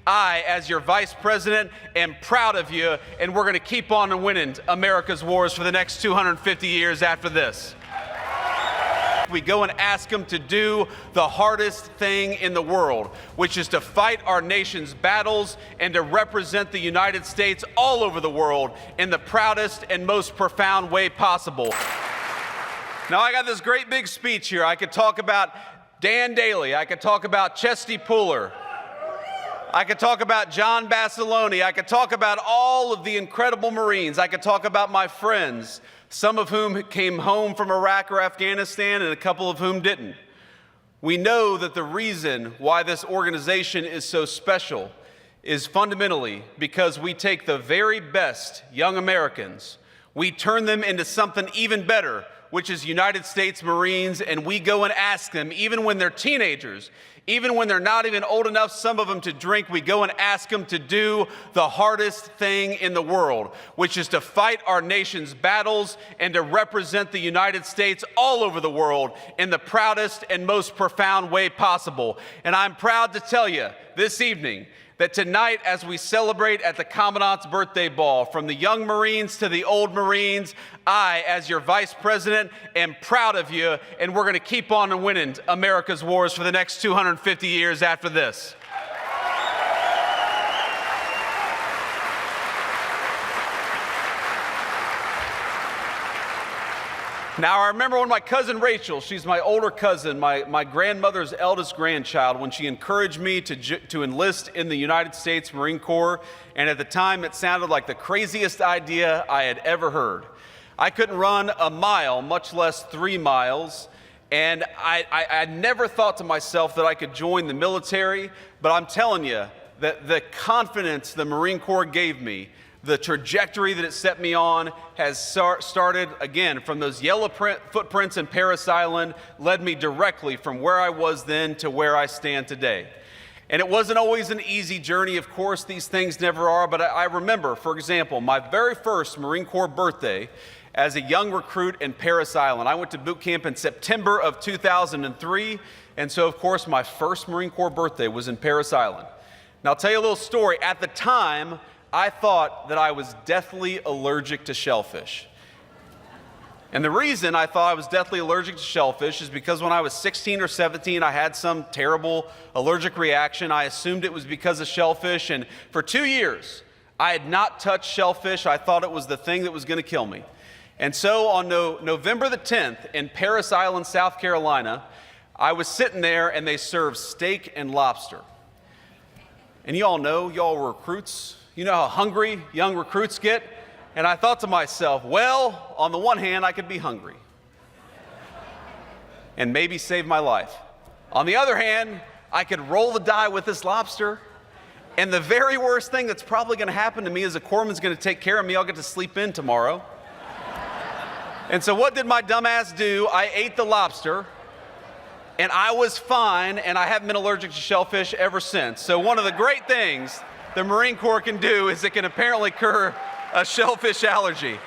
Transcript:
I, as your vice president, am proud of you, and we're going to keep on winning America's wars for the next 250 years after this. We go and ask them to do the hardest thing in the world, which is to fight our nation's battles and to represent the United States all over the world in the proudest and most profound way possible. Now, I got this great big speech here. I could talk about Dan Daly. I could talk about Chesty Puller. I could talk about John Basilone. I could talk about all of the incredible Marines. I could talk about my friends, some of whom came home from Iraq or Afghanistan and a couple of whom didn't. We know that the reason why this organization is so special is fundamentally because we take the very best young Americans, we turn them into something even better, which is United States Marines, and we go and ask them, even when they're teenagers, even when they're not even old enough, some of them, to drink, we go and ask them to do the hardest thing in the world, which is to fight our nation's battles and to represent the United States all over the world in the proudest and most profound way possible. And I'm proud to tell you this evening that tonight, as we celebrate at the Commandant's birthday ball, from the young Marines to the old Marines, I, as your vice president, am proud of you, and we're going to keep on winning America's wars for the next 250 years after this. Now, I remember when my cousin Rachel, she's my older cousin, my grandmother's eldest grandchild, when she encouraged me to enlist in the United States Marine Corps, and at the time it sounded like the craziest idea I had ever heard. I couldn't run a mile, much less 3 miles, and I never thought to myself that I could join the military, but I'm telling you that the confidence the Marine Corps gave me, the trajectory that it set me on, has started, again, from those yellow footprints in Parris Island, led me directly from where I was then to where I stand today. And it wasn't always an easy journey, of course, these things never are, but I remember, for example, my very first Marine Corps birthday as a young recruit in Parris Island. I went to boot camp in September of 2003, and so, of course, my first Marine Corps birthday was in Parris Island. Now, I'll tell you a little story. At the time, I thought that I was deathly allergic to shellfish. And the reason I thought I was deathly allergic to shellfish is because when I was 16 or 17, I had some terrible allergic reaction. I assumed it was because of shellfish, and for 2 years, I had not touched shellfish. I thought it was the thing that was going to kill me. And so on November the 10th in Parris Island, South Carolina, I was sitting there and they served steak and lobster. And you all know, y'all were recruits. You know how hungry young recruits get? And I thought to myself, well, on the one hand, I could be hungry and maybe save my life. On the other hand, I could roll the die with this lobster, and the very worst thing that's probably going to happen to me is a corpsman's going to take care of me. I'll get to sleep in tomorrow. And so what did my dumbass do? I ate the lobster, and I was fine, and I haven't been allergic to shellfish ever since. So one of the great things the Marine Corps can do is it can apparently cure a shellfish allergy.